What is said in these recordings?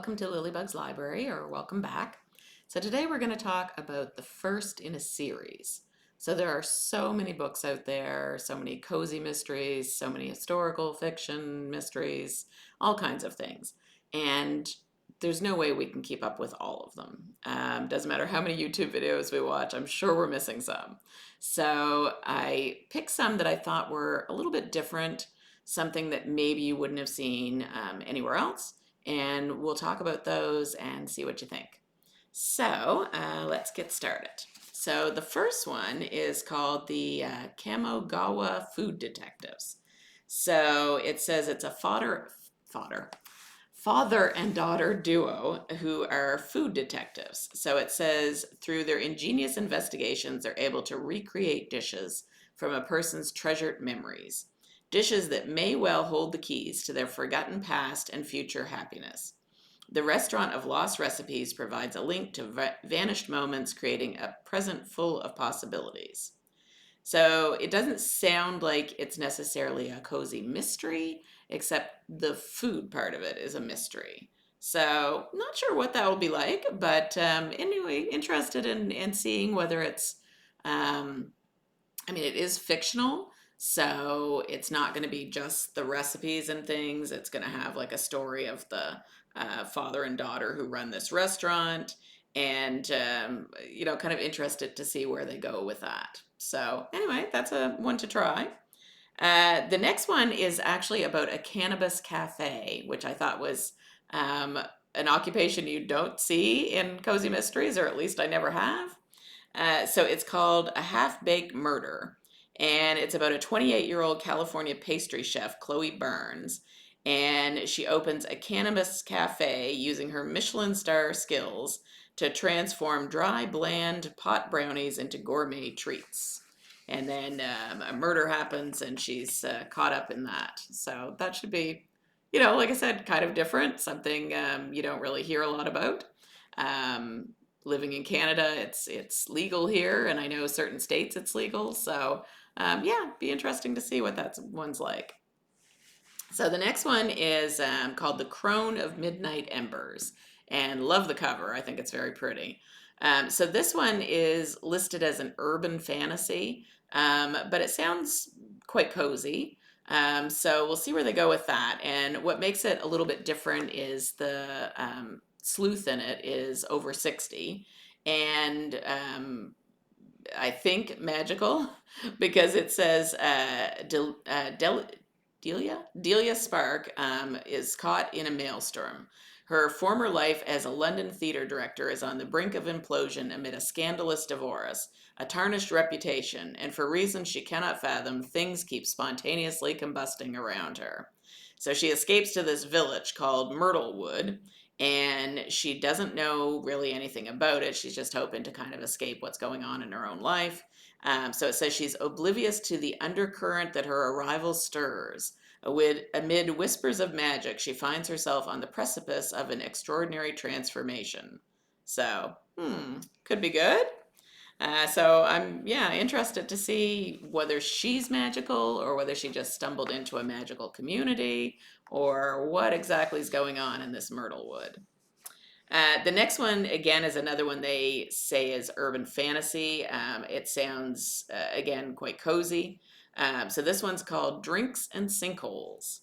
welcome to Lilybug's Library, or welcome back. So today we're going to talk about the first in a series. So there are so many books out there, so many cozy mysteries, so many historical fiction mysteries, all kinds of things. And there's no way we can keep up with all of them. Doesn't matter how many YouTube videos we watch, I'm sure we're missing some. So I picked some that I thought were a little bit different, something that maybe you wouldn't have seen anywhere else, and we'll talk about those and see what you think. So let's get started. So the first one is called the Kamogawa Food Detectives. So it says it's a father and daughter duo who are food detectives. So it says through their ingenious investigations, they're able to recreate dishes from a person's treasured memories. Dishes that may well hold the keys to their forgotten past and future happiness. The Restaurant of Lost Recipes provides a link to vanished moments, creating a present full of possibilities. So it doesn't sound like it's necessarily a cozy mystery, except the food part of it is a mystery. So not sure what that will be like, but anyway, interested in seeing whether it's, it is fictional, so it's not going to be just the recipes and things. It's going to have like a story of the father and daughter who run this restaurant, and kind of interested to see where they go with that. So anyway, that's a one to try. The next one is actually about a cannabis cafe, which I thought was an occupation you don't see in cozy mysteries, or at least I never have. So it's called A Half-Baked Murder, and it's about a 28-year-old California pastry chef, Chloe Burns, and she opens a cannabis cafe using her Michelin star skills to transform dry, bland pot brownies into gourmet treats. And then a murder happens, and she's caught up in that. So that should be, like I said, kind of different, something you don't really hear a lot about. Um, Living in Canada, it's legal here, and I know certain states it's legal. So yeah, be interesting to see what that one's like. So the next one is called The Crone of Midnight Embers, and love the cover. I think it's very pretty. So this one is listed as an urban fantasy, but it sounds quite cozy. So we'll see where they go with that. And what makes it a little bit different is the sleuth in it is over 60, and I think magical, because it says Delia Spark is caught in a maelstrom. Her former life as a London theatre director is on the brink of implosion amid a scandalous divorce, a tarnished reputation, and for reasons she cannot fathom, things keep spontaneously combusting around her. So she escapes to this village called Myrtlewood, and she doesn't know really anything about it. She's just hoping to kind of escape what's going on in her own life. So it says she's oblivious to the undercurrent that her arrival stirs. Amid whispers of magic, she finds herself on the precipice of an extraordinary transformation. So, could be good. So I'm, yeah, interested to see whether she's magical, or whether she just stumbled into a magical community, or what exactly is going on in this Myrtlewood. The next one, again, is another one they say is urban fantasy. It sounds, again, quite cozy. So this one's called Drinks and Sinkholes.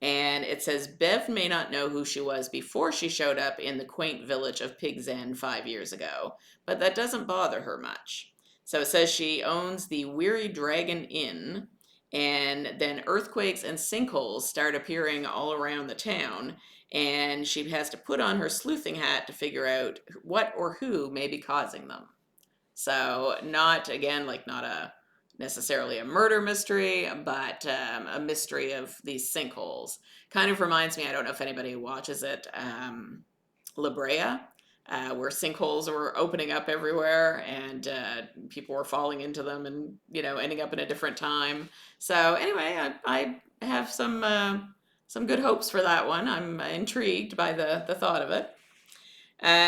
And it says Bev may not know who she was before she showed up in the quaint village of Pig's End 5 years ago, but that doesn't bother her much. So it says she owns the Weary Dragon Inn, and then earthquakes and sinkholes start appearing all around the town, and she has to put on her sleuthing hat to figure out what or who may be causing them. So not, again, like not a necessarily a murder mystery, but a mystery of these sinkholes. Kind of reminds me, I don't know if anybody watches it, La Brea, where sinkholes were opening up everywhere, and people were falling into them, and ending up in a different time. So anyway, I have some good hopes for that one. I'm intrigued by the thought of it.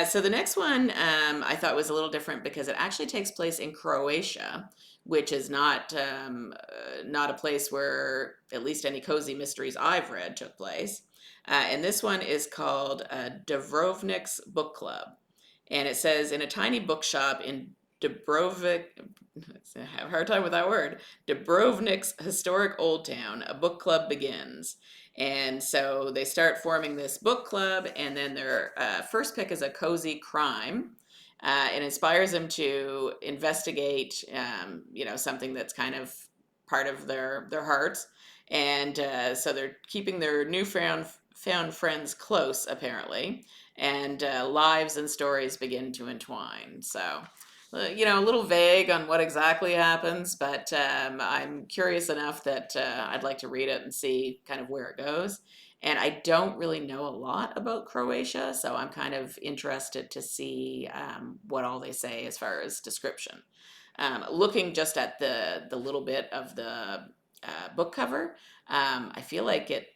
So the next one I thought was a little different because it actually takes place in Croatia, which is not a place where at least any cozy mysteries I've read took place. And this one is called Dubrovnik's Book Club. And it says in a tiny bookshop in Dubrovnik, I have a hard time with that word, Dubrovnik's historic old town, a book club begins. And so they start forming this book club, and then their first pick is a cozy crime. It inspires them to investigate, something that's kind of part of their hearts, and so they're keeping their newfound found friends close, apparently, and lives and stories begin to entwine. So, a little vague on what exactly happens, but I'm curious enough that I'd like to read it and see kind of where it goes. And I don't really know a lot about Croatia, so I'm kind of interested to see what all they say as far as description. Looking just at the little bit of the book cover, I feel like it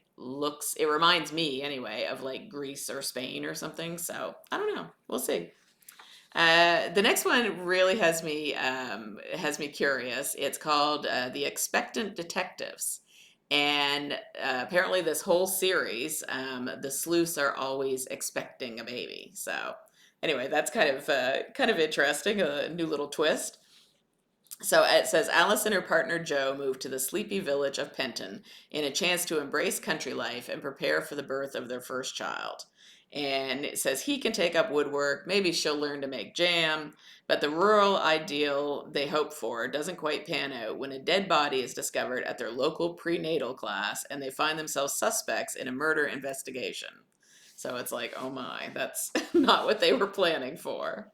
reminds me anyway of like Greece or Spain or something. So I don't know. We'll see. The next one really has me curious. It's called The Expectant Detectives, and apparently this whole series, the sleuths are always expecting a baby. So anyway, that's kind of interesting, a new little twist. So it says Alice and her partner Joe moved to the sleepy village of Penton in a chance to embrace country life and prepare for the birth of their first child. And it says he can take up woodwork, maybe she'll learn to make jam, but the rural ideal they hope for doesn't quite pan out when a dead body is discovered at their local prenatal class and they find themselves suspects in a murder investigation. So it's like, oh my, that's not what they were planning for.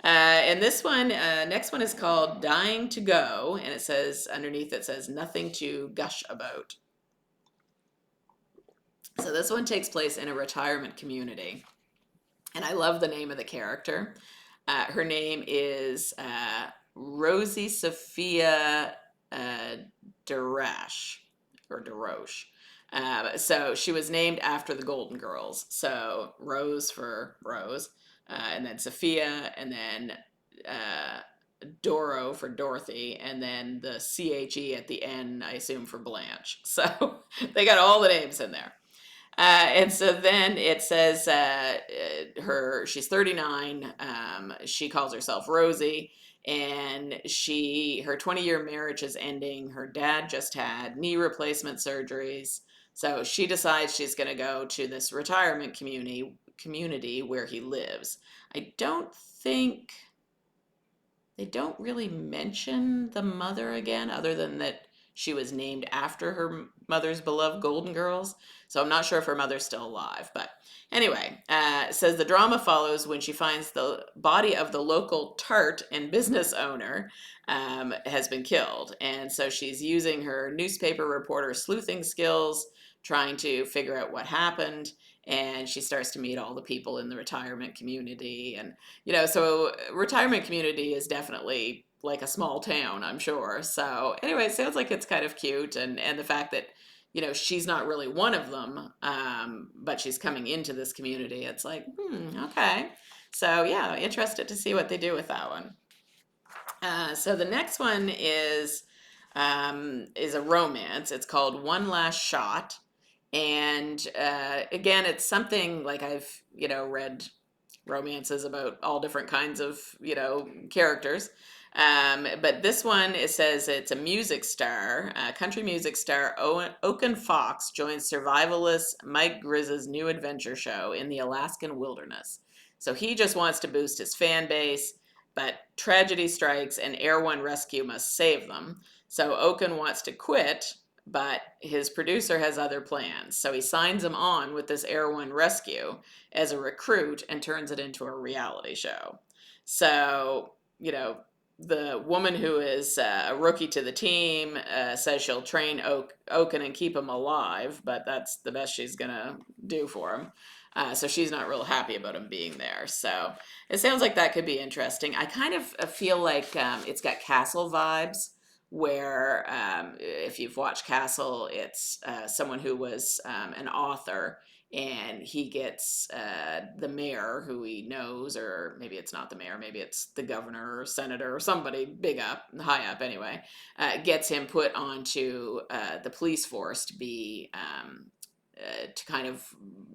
And this one, next one is called Dying to Go, and it says underneath it says nothing to gush about. So this one takes place in a retirement community, and I love the name of the character. Her name is Rosie Sophia uh, Darash or DeRoche. So she was named after the Golden Girls. So Rose for Rose, and then Sophia, and then uh, Doro for Dorothy, and then the CHE at the end, I assume, for Blanche. So they got all the names in there. And so then it says she's 39. She calls herself Rosie, and her 20-year marriage is ending. Her dad just had knee replacement surgeries, so she decides she's going to go to this retirement community where he lives. I don't think they don't really mention the mother again, other than that she was named after her mother's beloved Golden Girls. So I'm not sure if her mother's still alive. But anyway, it says the drama follows when she finds the body of the local tart and business owner has been killed. And so she's using her newspaper reporter sleuthing skills, trying to figure out what happened. And she starts to meet all the people in the retirement community, and so retirement community is definitely like a small town, I'm sure. So anyway, it sounds like it's kind of cute, and the fact that she's not really one of them, but she's coming into this community. It's like, okay. So yeah, interested to see what they do with that one. So the next one is a romance. It's called One Last Shot, and again, it's something like I've read romances about all different kinds of characters. But this one, it says it's a music star, country music star Oaken Fox joins survivalist Mike Grizz's new adventure show in the Alaskan wilderness. So he just wants to boost his fan base, but tragedy strikes and Air One Rescue must save them. So Oaken wants to quit, but his producer has other plans. So he signs him on with this Air One Rescue as a recruit and turns it into a reality show. So, the woman who is a rookie to the team says she'll train Oaken and keep him alive, but that's the best she's going to do for him. So she's not real happy about him being there. So it sounds like that could be interesting. I kind of feel like it's got Castle vibes, where if you've watched Castle, it's someone who was an author, and he gets the mayor, who he knows, or maybe it's not the mayor, maybe it's the governor or senator or somebody big up, high up anyway, gets him put onto the police force to be to kind of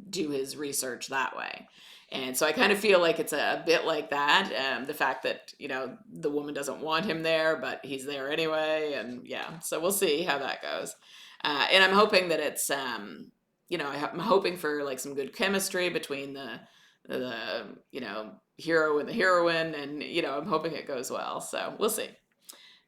do his research that way. And so I kind of feel like it's a bit like that. The fact that, the woman doesn't want him there, but he's there anyway. And yeah, so we'll see how that goes. And I'm hoping that it's, I'm hoping for like some good chemistry between the hero and the heroine. And, I'm hoping it goes well. So we'll see.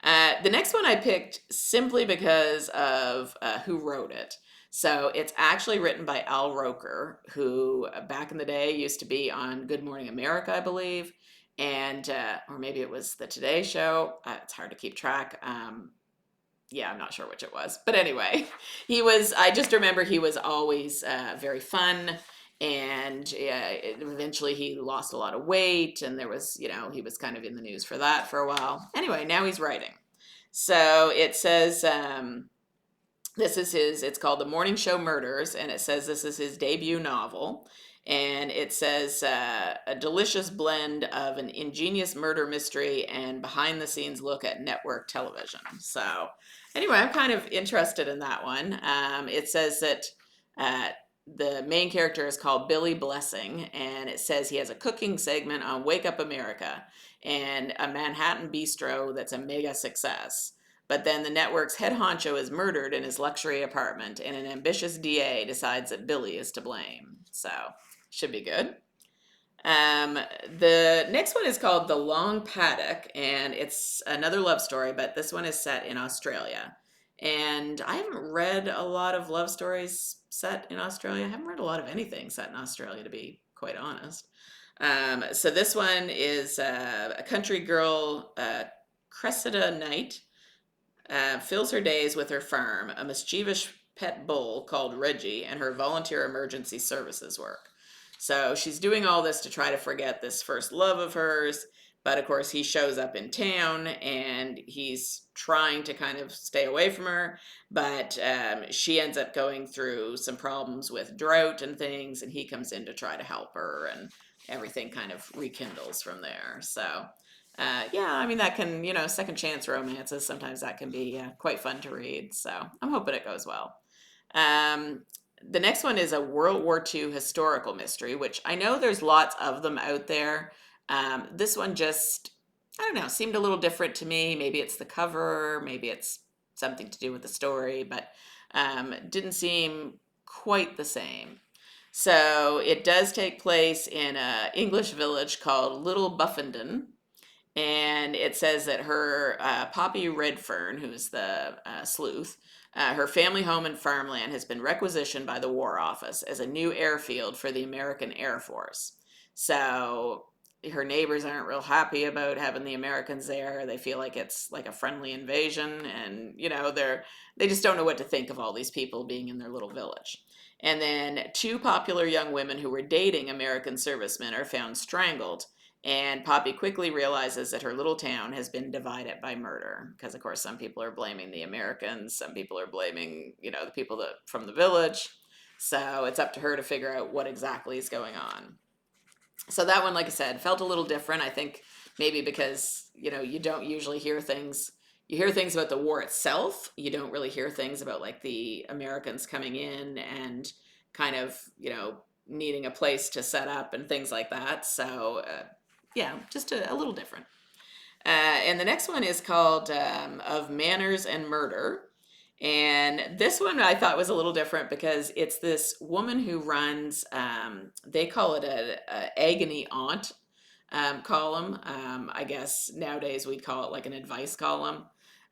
The next one I picked simply because of who wrote it. So it's actually written by Al Roker, who back in the day used to be on Good Morning America, I believe, and or maybe it was the Today Show. It's hard to keep track. Yeah, I'm not sure which it was, but anyway, he was. I just remember he was always very fun, and eventually he lost a lot of weight, and there was, he was kind of in the news for that for a while. Anyway, now he's writing. So it says it's called The Morning Show Murders, and it says this is his debut novel. And it says a delicious blend of an ingenious murder mystery and behind the scenes look at network television. So anyway, I'm kind of interested in that one. It says that the main character is called Billy Blessing, and it says he has a cooking segment on Wake Up America and a Manhattan bistro that's a mega success. But then the network's head honcho is murdered in his luxury apartment, and an ambitious DA decides that Billy is to blame. So, should be good. The next one is called The Long Paddock, and it's another love story, but this one is set in Australia. And I haven't read a lot of love stories set in Australia. I haven't read a lot of anything set in Australia, to be quite honest. So this one is a country girl, Cressida Knight, fills her days with her farm, a mischievous pet bull called Reggie, and her volunteer emergency services work. So she's doing all this to try to forget this first love of hers, but of course he shows up in town and he's trying to kind of stay away from her, but she ends up going through some problems with drought and things, and he comes in to try to help her, and everything kind of rekindles from there. So yeah, I mean, that can, second chance romances, sometimes that can be quite fun to read. So I'm hoping it goes well. The next one is a World War II historical mystery, which I know there's lots of them out there. This one just, I don't know, seemed a little different to me. Maybe it's the cover, maybe it's something to do with the story, but didn't seem quite the same. So it does take place in an English village called Little Buffenden, and it says that her Poppy Redfern, who's the sleuth, her family home and farmland has been requisitioned by the War Office as a new airfield for the American Air Force. So her neighbors aren't real happy about having the Americans there. They feel like it's like a friendly invasion, and they just don't know what to think of all these people being in their little village. And then two popular young women who were dating American servicemen are found strangled, and Poppy quickly realizes that her little town has been divided by murder. Because, of course, some people are blaming the Americans, some people are blaming, the people from the village. So it's up to her to figure out what exactly is going on. So that one, like I said, felt a little different. I think maybe because, you don't usually hear things. You hear things about the war itself. You don't really hear things about, like, the Americans coming in and kind of, needing a place to set up and things like that. So, yeah, just a little different. And the next one is called Of Manners and Murder. And this one I thought was a little different because it's this woman who runs, they call it a agony aunt column. I guess nowadays we'd call it like an advice column.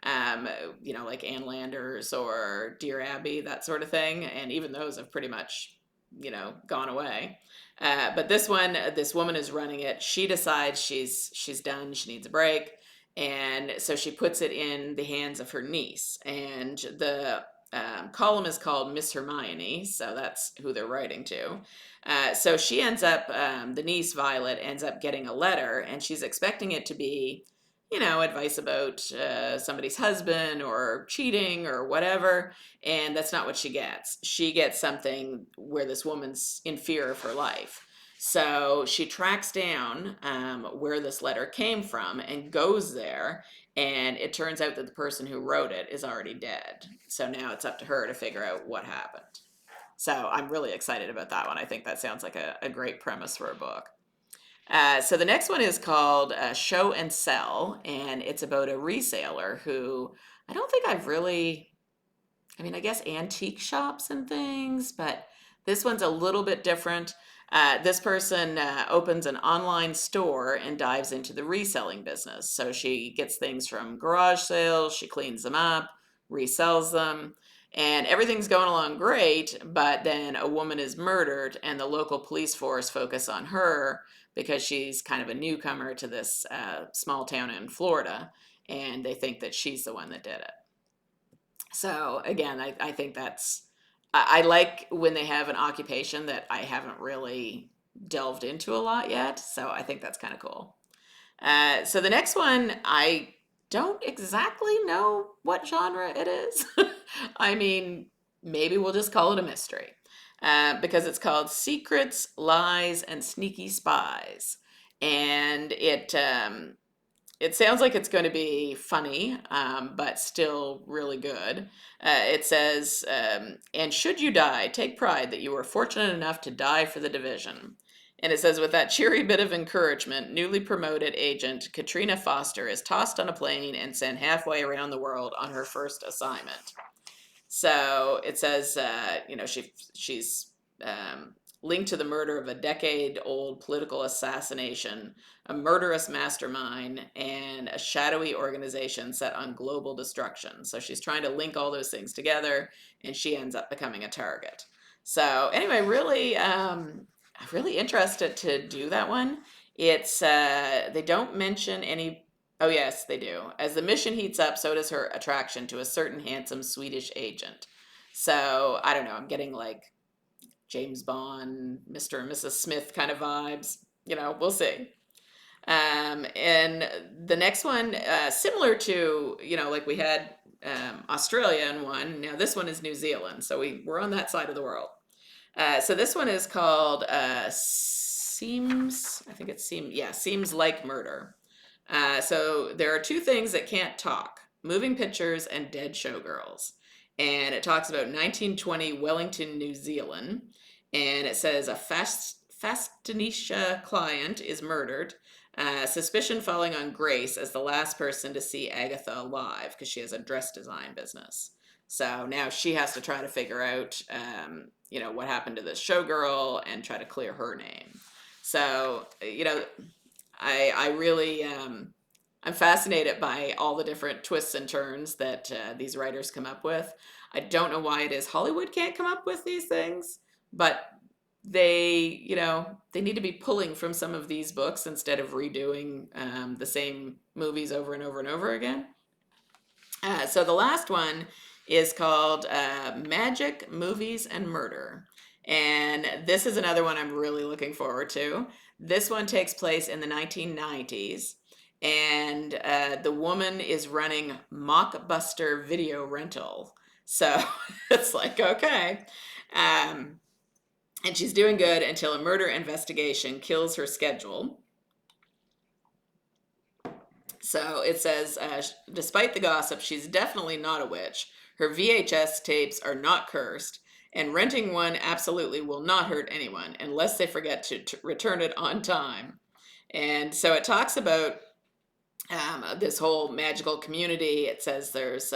Like Ann Landers or Dear Abby, that sort of thing. And even those have pretty much, gone away. But this woman is running it. She decides she's done. She needs a break, and so she puts it in the hands of her niece. And the column is called Miss Hermione, so that's who they're writing to. So she ends up, the niece Violet ends up getting a letter, and she's expecting it to be, advice about somebody's husband or cheating or whatever. And that's not what she gets. She gets something where this woman's in fear of her life. So she tracks down where this letter came from and goes there. And it turns out that the person who wrote it is already dead. So now it's up to her to figure out what happened. So I'm really excited about that one. I think that sounds like a great premise for a book. So the next one is called Show and Sell, and it's about a reseller who I don't think I've really, I mean, I guess antique shops and things, but this one's a little bit different. This person opens an online store and dives into the reselling business. So she gets things from garage sales, she cleans them up, resells them, and everything's going along great. But then a woman is murdered, and the local police force focus on her because she's kind of a newcomer to this small town in Florida, and they think that she's the one that did it. So again, I think I like when they have an occupation that I haven't really delved into a lot yet. So I think that's kind of cool. So the next one, I don't exactly know what genre it is. I mean, maybe we'll just call it a mystery. Because it's called Secrets, Lies, and Sneaky Spies. And it sounds like it's going to be funny, but still really good. It says, and should you die, take pride that you were fortunate enough to die for the division. And it says, with that cheery bit of encouragement, newly promoted agent Katrina Foster is tossed on a plane and sent halfway around the world on her first assignment. So it says, she's linked to the murder of a decade-old political assassination, a murderous mastermind, and a shadowy organization set on global destruction. So she's trying to link all those things together, and she ends up becoming a target. So anyway, really interested to do that one. It's they don't mention any. Oh yes, they do. As the mission heats up, so does her attraction to a certain handsome Swedish agent. So I don't know. I'm getting like James Bond, Mr. and Mrs. Smith kind of vibes. We'll see. And the next one, similar to, like we had Australia in one. Now this one is New Zealand. So we're on that side of the world. So this one is called Seems, I think it seems, yeah, Seems Like Murder. So there are two things that can't talk: moving pictures and dead showgirls. And it talks about 1920 Wellington, New Zealand. And it says a Fastinisha client is murdered. Suspicion falling on Grace as the last person to see Agatha alive because she has a dress design business. So now she has to try to figure out, what happened to this showgirl and try to clear her name. So, I really, I'm fascinated by all the different twists and turns that these writers come up with. I don't know why it is Hollywood can't come up with these things, but they need to be pulling from some of these books instead of redoing the same movies over and over and over again. So the last one is called Magic, Movies, and Murder. And this is another one I'm really looking forward to. This one takes place in the 1990s, and the woman is running Mockbuster video rental. So it's like, okay. And she's doing good until a murder investigation kills her schedule. So it says, despite the gossip, she's definitely not a witch. Her VHS tapes are not cursed, and renting one absolutely will not hurt anyone unless they forget to return it on time. And so it talks about this whole magical community. It says there's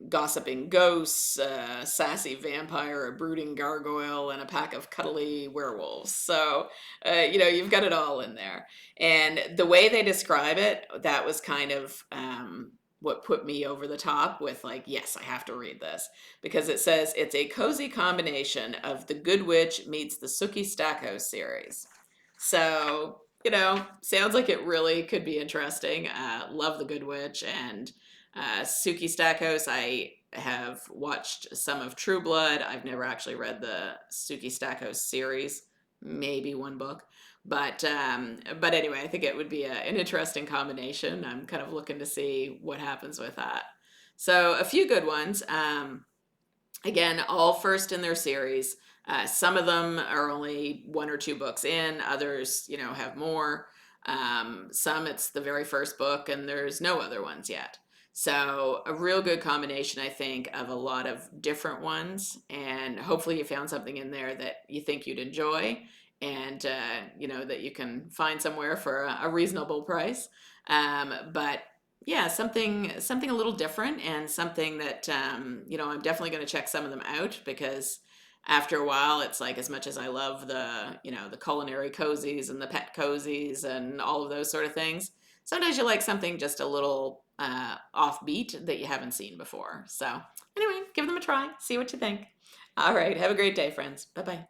gossiping ghosts, sassy vampire, a brooding gargoyle, and a pack of cuddly werewolves. So, you've got it all in there. And the way they describe it, that was kind of what put me over the top with like, yes, I have to read this, because it says it's a cozy combination of The Good Witch meets the Sookie Stackhouse series. So, sounds like it really could be interesting. Love The Good Witch, and Sookie Stackhouse. I have watched some of True Blood. I've never actually read the Sookie Stackhouse series. maybe one book. But anyway, I think it would be an interesting combination. I'm kind of looking to see what happens with that. So a few good ones. Again, all first in their series. Some of them are only one or two books in. Others, have more. Some it's the very first book, and there's no other ones yet. So a real good combination, I think, of a lot of different ones, and hopefully you found something in there that you think you'd enjoy, and that you can find somewhere for a reasonable price. But yeah, something a little different, and something that I'm definitely going to check some of them out, because after a while it's like, as much as I love the culinary cozies and the pet cozies and all of those sort of things, sometimes you like something just a little offbeat that you haven't seen before. So anyway, give them a try, see what you think. All right, have a great day, friends. Bye bye.